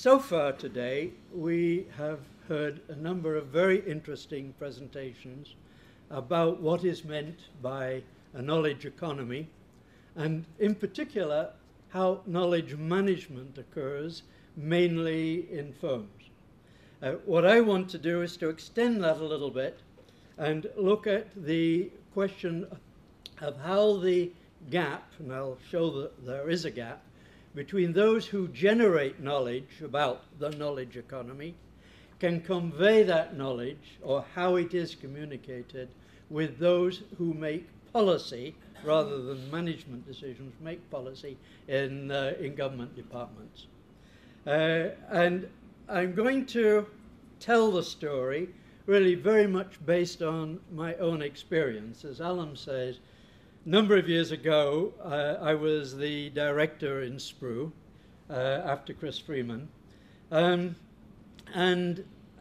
So far today, we have heard a number of very interesting presentations about what is meant by a knowledge economy, and in particular, how knowledge management occurs, mainly in firms. What I want to do is to extend that a little bit and look at the question of how the gap, and I'll show that there is a gap, between those who generate knowledge about the knowledge economy, can convey that knowledge, or how it is communicated, with those who make policy, rather than management decisions, make policy in government departments. And I'm going to tell the story really very much based on my own experience. As Alan says, a number of years ago, I was the director in SPRU after Chris Freeman. And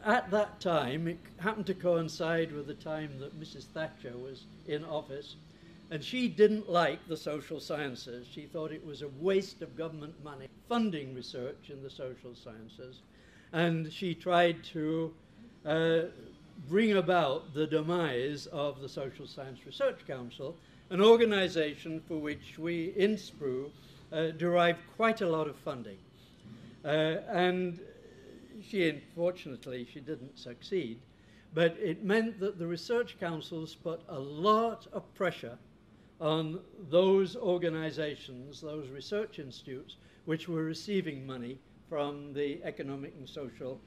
at that time, it happened to coincide with the time that Mrs. Thatcher was in office, and she didn't like the social sciences. She thought it was a waste of government money funding research in the social sciences, and she tried to bring about the demise of the Social Science Research Council, an organization for which we in SPRU derived quite a lot of funding. And unfortunately, she didn't succeed, but it meant that the research councils put a lot of pressure on those organizations, those research institutes, which were receiving money from the Economic and Social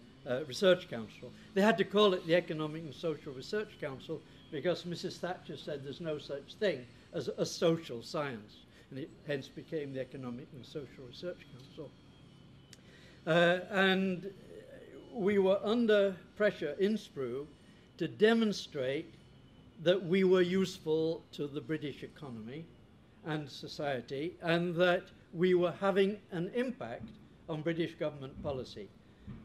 Research Council. They had to call it the Economic and Social Research Council because Mrs. Thatcher said there's no such thing as a social science, and it hence became the Economic and Social Research Council. And we were under pressure in SPRU to demonstrate that we were useful to the British economy and society, and that we were having an impact on British government policy.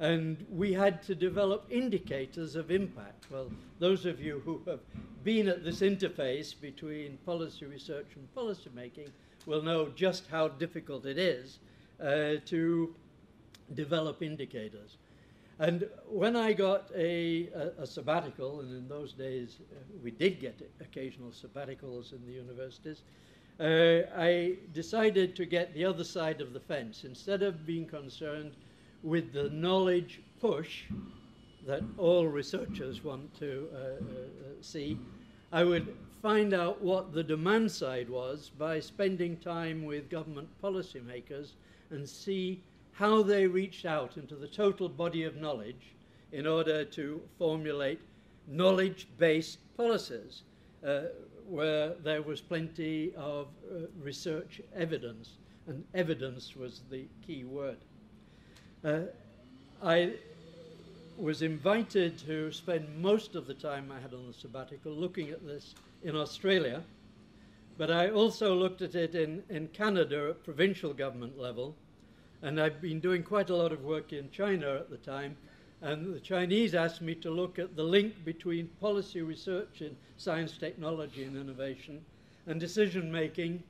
And we had to develop indicators of impact. Well, those of you who have been at this interface between policy research and policy making will know just how difficult it is to develop indicators. And when I got a sabbatical, and in those days we did get occasional sabbaticals in the universities, I decided to get the other side of the fence. Instead of being concerned with the knowledge push that all researchers want to see, I would find out what the demand side was by spending time with government policymakers and see how they reached out into the total body of knowledge in order to formulate knowledge-based policies where there was plenty of research evidence, and evidence was the key word. I was invited to spend most of the time I had on the sabbatical looking at this in Australia, but I also looked at it in Canada at provincial government level. And I've been doing quite a lot of work in China at the time, and the Chinese asked me to look at the link between policy research in science, technology, and innovation and decision-making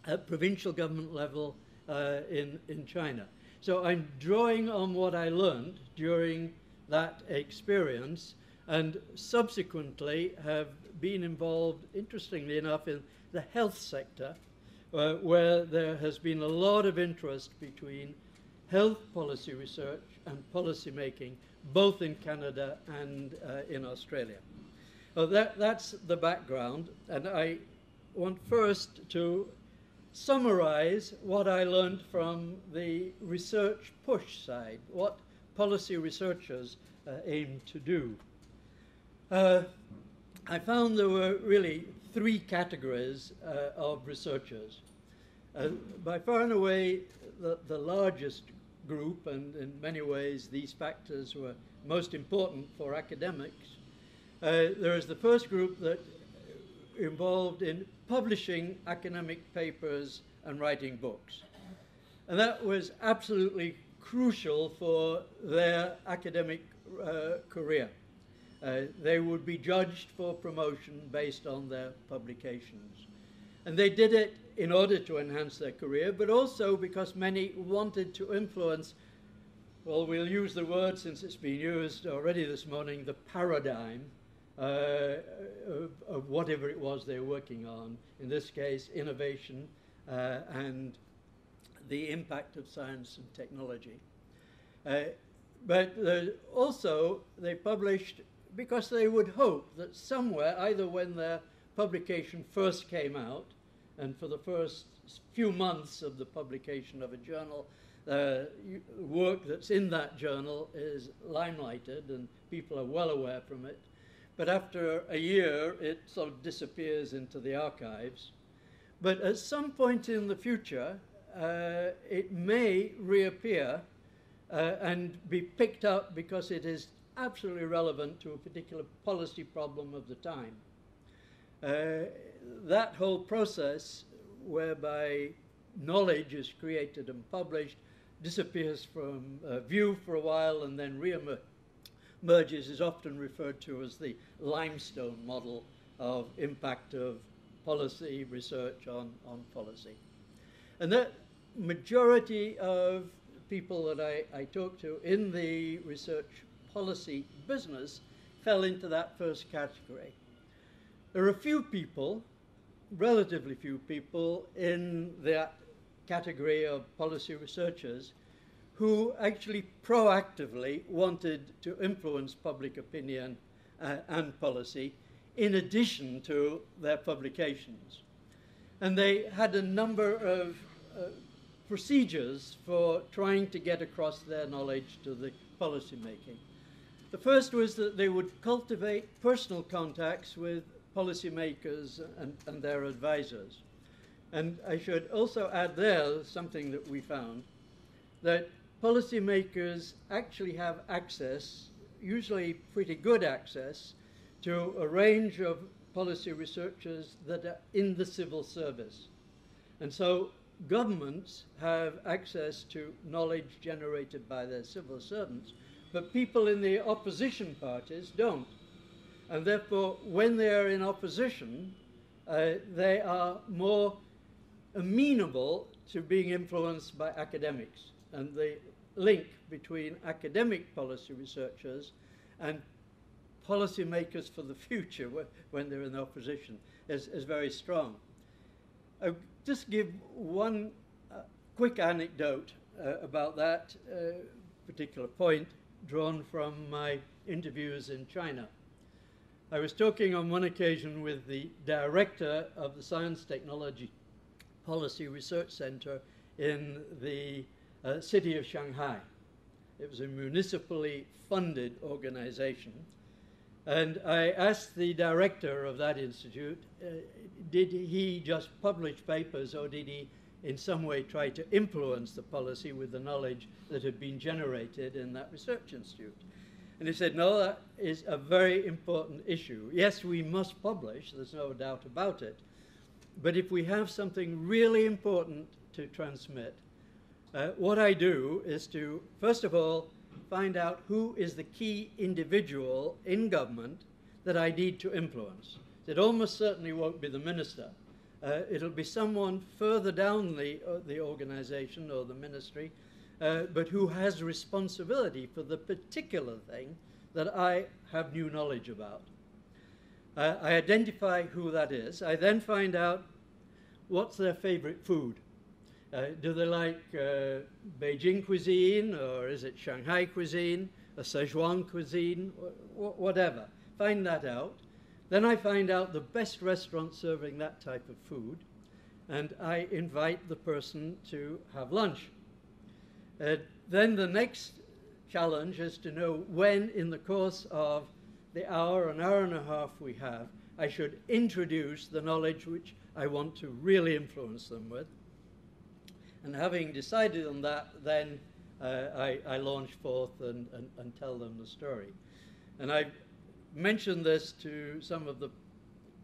at provincial government level in China. So I'm drawing on what I learned during that experience, and subsequently have been involved, interestingly enough, in the health sector, where there has been a lot of interest between health policy research and policy making, both in Canada and in Australia. Well, that's the background, and I want first to summarize what I learned from the research push side, what policy researchers aim to do. I found there were really three categories of researchers. By far and away, the largest group, and in many ways these factors were most important for academics, there is the first group that involved in publishing academic papers and writing books. And that was absolutely crucial for their academic career. They would be judged for promotion based on their publications. And they did it in order to enhance their career, but also because many wanted to influence well, we'll use the word, since it's been used already this morning, the paradigm of whatever it was they're working on. In this case, innovation and the impact of science and technology. But also they published, because they would hope that somewhere, either when their publication first came out, and for the first few months of the publication of a journal, work that's in that journal is limelighted and people are well aware from it. But after a year, it sort of disappears into the archives. But at some point in the future, it may reappear and be picked up because it is absolutely relevant to a particular policy problem of the time. That whole process whereby knowledge is created and published disappears from view for a while and then re-emerges is often referred to as the limestone model of impact of policy research on policy. And that majority of people that I talked to in the research policy business fell into that first category. There are a few people, relatively few people, in that category of policy researchers who actually proactively wanted to influence public opinion and policy in addition to their publications. And they had a number of procedures for trying to get across their knowledge to the policy making. The first was that they would cultivate personal contacts with policymakers and their advisors. And I should also add there something that we found, that policymakers actually have access, usually pretty good access, to a range of policy researchers that are in the civil service. And so governments have access to knowledge generated by their civil servants, but people in the opposition parties don't. And therefore, when they are in opposition, they are more amenable to being influenced by academics. And the link between academic policy researchers and policymakers for the future when they're in opposition is very strong. I'll just give one quick anecdote about that particular point drawn from my interviews in China. I was talking on one occasion with the director of the Science Technology Policy Research Center in the city of Shanghai. It was a municipally funded organization. And I asked the director of that institute, did he just publish papers, or did he in some way try to influence the policy with the knowledge that had been generated in that research institute? And he said, no, that is a very important issue. Yes, we must publish, there's no doubt about it. But if we have something really important to transmit, what I do is to, first of all, find out who is the key individual in government that I need to influence. It almost certainly won't be the minister. It'll be someone further down the organization or the ministry, but who has responsibility for the particular thing that I have new knowledge about. I identify who that is. I then find out what's their favorite food. Do they like Beijing cuisine, or is it Shanghai cuisine, a Sichuan cuisine, whatever. Find that out. Then I find out the best restaurant serving that type of food, and I invite the person to have lunch. Then the next challenge is to know when, in the course of the hour, an hour and a half we have, I should introduce the knowledge which I want to really influence them with. And having decided on that, then I launch forth and tell them the story. And I mentioned this to some of the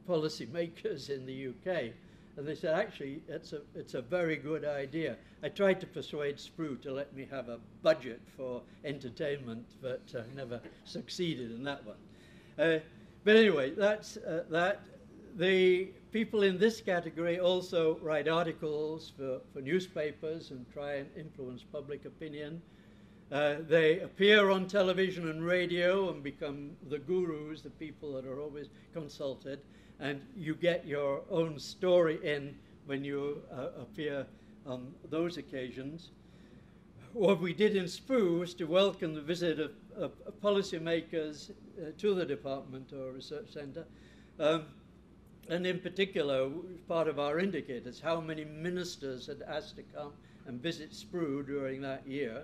policy makers in the UK, and they said, actually, it's a very good idea. I tried to persuade SPRU to let me have a budget for entertainment, but never succeeded in that one. But anyway, that's that. The people in this category also write articles for newspapers and try and influence public opinion. They appear on television and radio and become the gurus, the people that are always consulted, and you get your own story in when you appear on those occasions. What we did in SPRU was to welcome the visit of policymakers to the department or research centre, and in particular, part of our indicators, how many ministers had asked to come and visit SPRU during that year.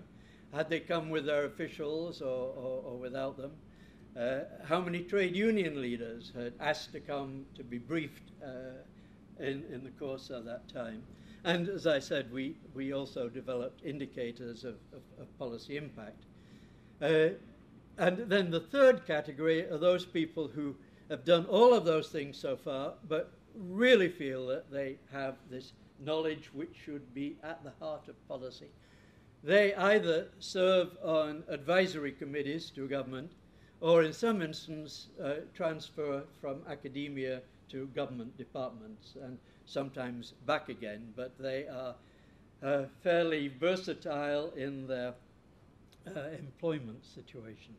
Had they come with their officials or without them? How many trade union leaders had asked to come to be briefed in the course of that time? And as I said, we also developed indicators of policy impact. And then the third category are those people who have done all of those things so far, but really feel that they have this knowledge which should be at the heart of policy. They either serve on advisory committees to government, or in some instances transfer from academia to government departments, and sometimes back again, but they are fairly versatile in their employment situation.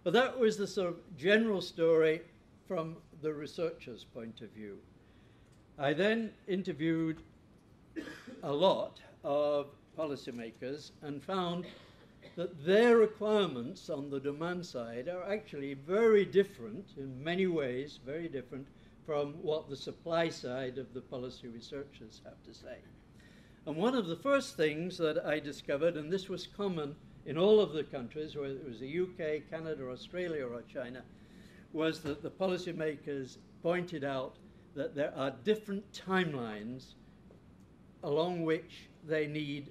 Well, that was the sort of general story from the researcher's point of view. I then interviewed a lot of policymakers and found that their requirements on the demand side are actually very different, in many ways, very different from what the supply side of the policy researchers have to say. And one of the first things that I discovered, and this was common in all of the countries, whether it was the UK, Canada, Australia, or China, was that the policymakers pointed out that there are different timelines along which they need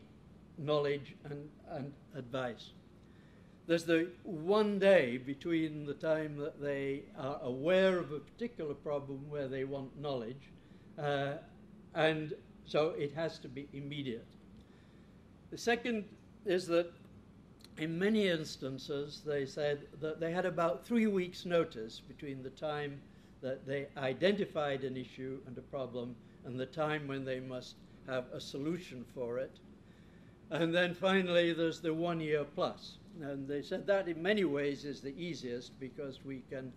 knowledge and advice. There's the one day between the time that they are aware of a particular problem where they want knowledge, and so it has to be immediate. The second is that in many instances they said that they had about 3 weeks notice between the time that they identified an issue and a problem and the time when they must have a solution for it. And then finally there's the 1 year plus. And they said that in many ways is the easiest because we can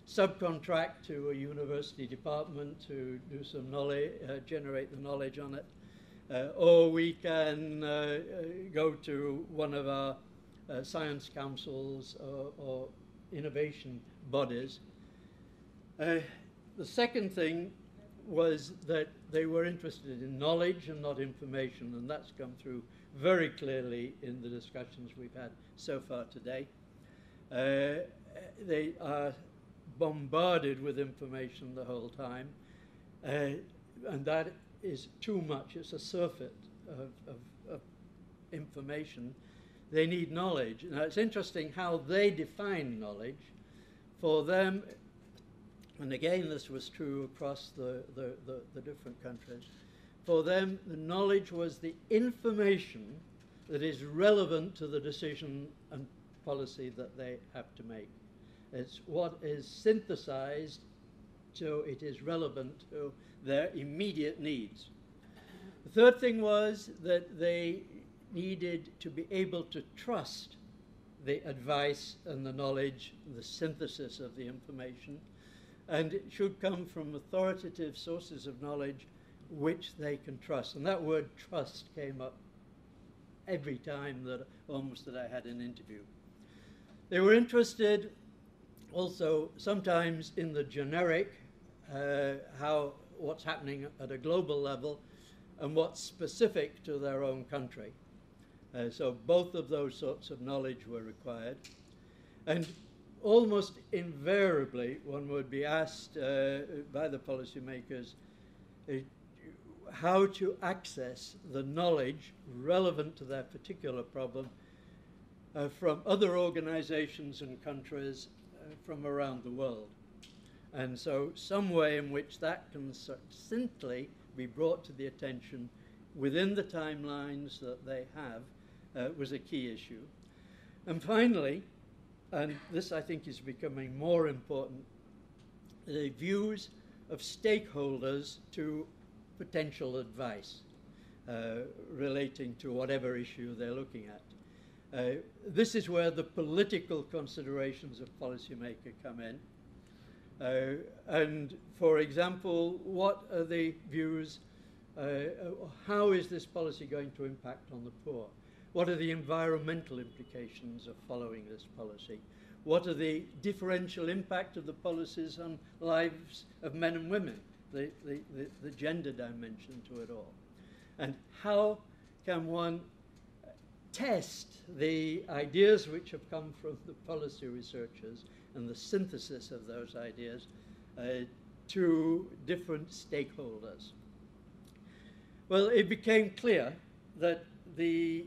subcontract to a university department to do some knowledge, generate the knowledge on it, or we can go to one of our science councils or innovation bodies. The second thing was that they were interested in knowledge and not information, and that's come through very clearly in the discussions we've had so far today. They are bombarded with information the whole time, and that is too much. It's a surfeit of information. They need knowledge. Now, it's interesting how they define knowledge. For them, and again this was true across the different countries, for them the knowledge was the information that is relevant to the decision and policy that they have to make. It's what is synthesized so it is relevant to their immediate needs. The third thing was that they needed to be able to trust the advice and the knowledge, the synthesis of the information, and it should come from authoritative sources of knowledge which they can trust. And that word trust came up every time that I had an interview. They were interested also sometimes in the generic, what's happening at a global level and what's specific to their own country. So both of those sorts of knowledge were required. And almost invariably, one would be asked by the policymakers how to access the knowledge relevant to their particular problem from other organizations and countries from around the world. And so some way in which that can succinctly be brought to the attention within the timelines that they have was a key issue. And finally, and this I think is becoming more important, the views of stakeholders to potential advice relating to whatever issue they're looking at. This is where the political considerations of policymaker come in. And for example, what are the views, how is this policy going to impact on the poor? What are the environmental implications of following this policy? What are the differential impact of the policies on lives of men and women, the gender dimension to it all? And how can one test the ideas which have come from the policy researchers and the synthesis of those ideas to different stakeholders? Well, it became clear that the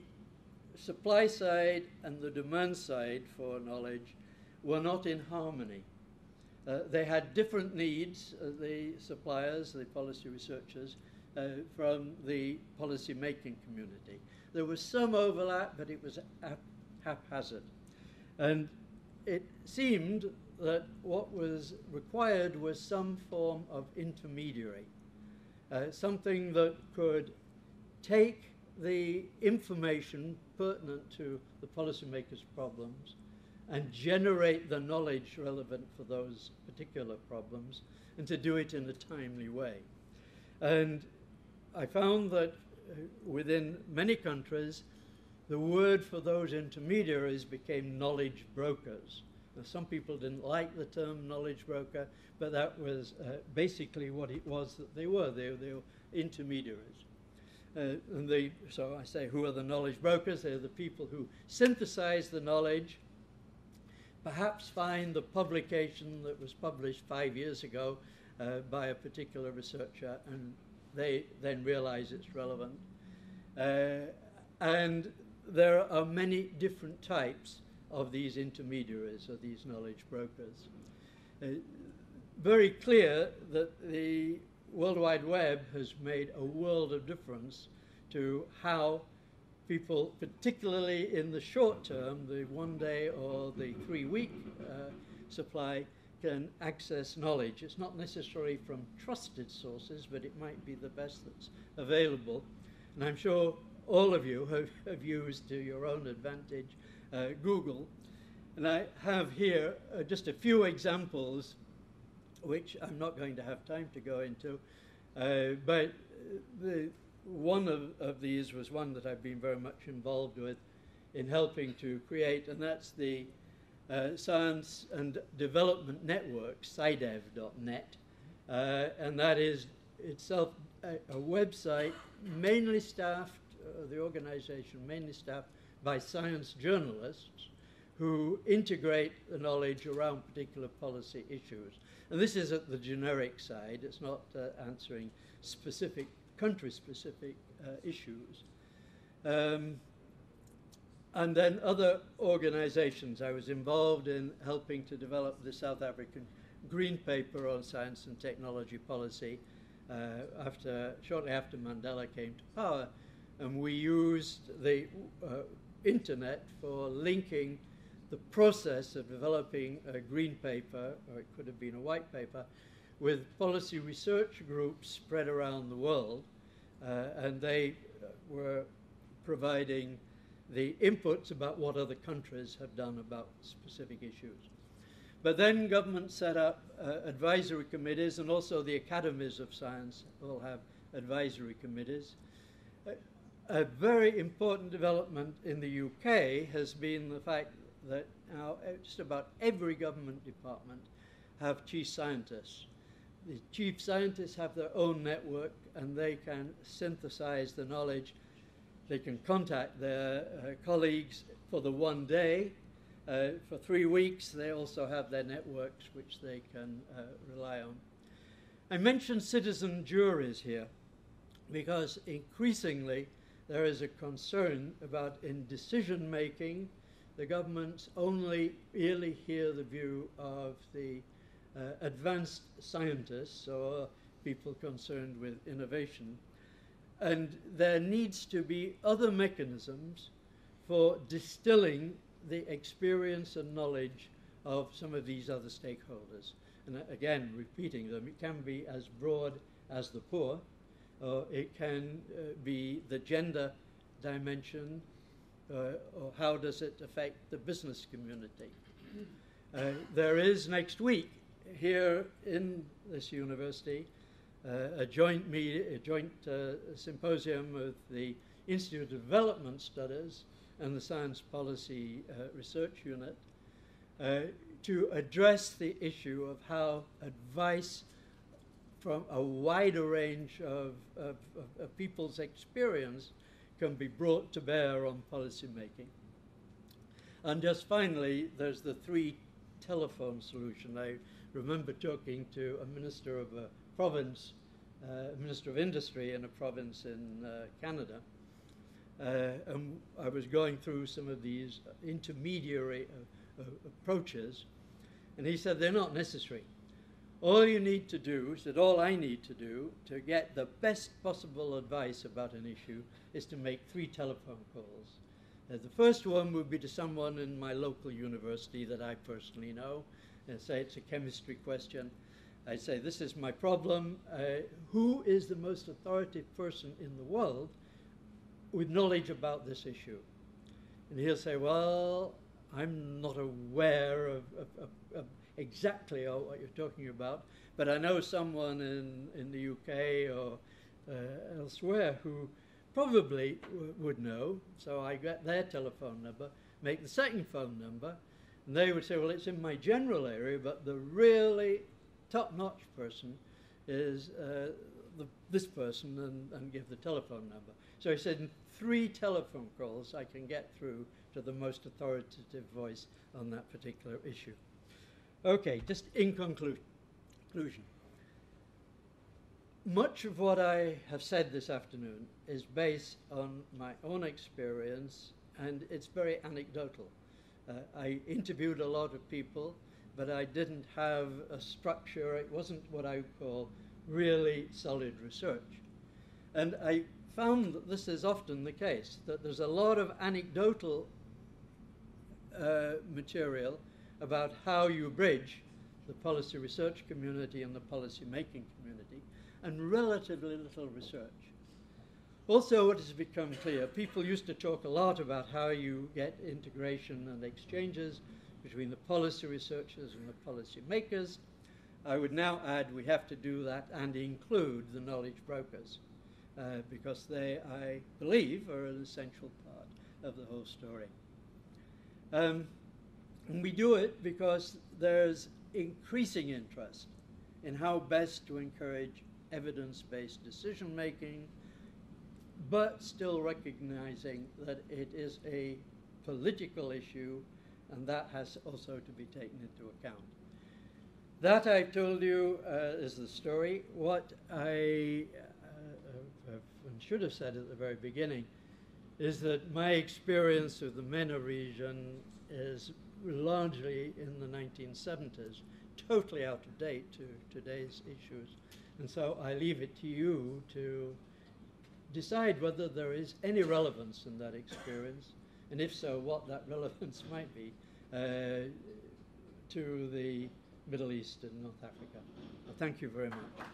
supply side and the demand side for knowledge were not in harmony. They had different needs, the suppliers, the policy researchers, from the policy making community. There was some overlap, but it was haphazard. And it seemed that what was required was some form of intermediary, something that could take the information pertinent to the policymakers' problems and generate the knowledge relevant for those particular problems, and to do it in a timely way. And I found that within many countries, the word for those intermediaries became knowledge brokers. Now, some people didn't like the term knowledge broker, but that was basically what it was that they were. They were intermediaries. So I say, who are the knowledge brokers? They're the people who synthesize the knowledge, perhaps find the publication that was published 5 years ago by a particular researcher, and they then realize it's relevant. And there are many different types of these intermediaries, or these knowledge brokers. Very clear that the World Wide Web has made a world of difference to how people, particularly in the short term, the 1 day or the 3-week supply, can access knowledge. It's not necessarily from trusted sources, but it might be the best that's available. And I'm sure all of you have used, to your own advantage, Google. And I have here just a few examples, which I'm not going to have time to go into, but one of these was one that I've been very much involved with in helping to create, and that's the Science and Development Network, SciDev.net, and that is itself a website mainly staffed, the organization mainly staffed by science journalists who integrate the knowledge around particular policy issues. And this is at the generic side. It's not answering specific, country-specific issues. And then other organizations. I was involved in helping to develop the South African Green Paper on science and technology policy shortly after Mandela came to power. And we used the internet for linking the process of developing a green paper, or it could have been a white paper, with policy research groups spread around the world. And they were providing the inputs about what other countries have done about specific issues. But then government set up advisory committees, and also the academies of science all have advisory committees. A very important development in the UK has been the fact that now just about every government department have chief scientists. The chief scientists have their own network, and they can synthesize the knowledge. They can contact their colleagues for the 1 day. For 3 weeks, they also have their networks which they can rely on. I mentioned citizen juries here because increasingly there is a concern about, in decision making, the governments only really hear the view of the advanced scientists or people concerned with innovation. And there needs to be other mechanisms for distilling the experience and knowledge of some of these other stakeholders. And again, repeating them, it can be as broad as the poor, or it can be the gender dimension, or how does it affect the business community? There is next week here in this university a joint symposium with the Institute of Development Studies and the Science Policy Research Unit to address the issue of how advice from a wider range of people's experience can be brought to bear on policy making. And just finally, there's the 3 telephone solution. I remember talking to a minister of a province, Minister of Industry in a province in Canada, and I was going through some of these intermediary approaches, and he said they're not necessary. All you need to do, he said, all I need to do to get the best possible advice about an issue is to make 3 telephone calls. The first one would be to someone in my local university that I personally know, and say it's a chemistry question. I say, this is my problem. Who is the most authoritative person in the world with knowledge about this issue? And he'll say, well, I'm not aware of exactly what you're talking about, but I know someone in the UK or elsewhere who probably would know. So I get their telephone number, make the second phone number, and they would say, well, it's in my general area, but the really top-notch person is this person, and give the telephone number. So he said, in 3 telephone calls, I can get through to the most authoritative voice on that particular issue. Okay, just in conclusion. Much of what I have said this afternoon is based on my own experience, and it's very anecdotal. I interviewed a lot of people, but I didn't have a structure. It wasn't what I would call really solid research. And I found that this is often the case, that there's a lot of anecdotal material about how you bridge the policy research community and the policy making community, and relatively little research. Also, what has become clear, people used to talk a lot about how you get integration and exchanges between the policy researchers and the policy makers. I would now add we have to do that and include the knowledge brokers, because they, I believe, are an essential part of the whole story. And we do it because there's increasing interest in how best to encourage evidence-based decision-making, but still recognizing that it is a political issue, and that has also to be taken into account. That, I've told you, is the story. What I should have said at the very beginning is that my experience of the MENA region is largely in the 1970s, totally out of date to today's issues. And so I leave it to you to decide whether there is any relevance in that experience, and if so, what that relevance might be to the Middle East and North Africa. Well, thank you very much.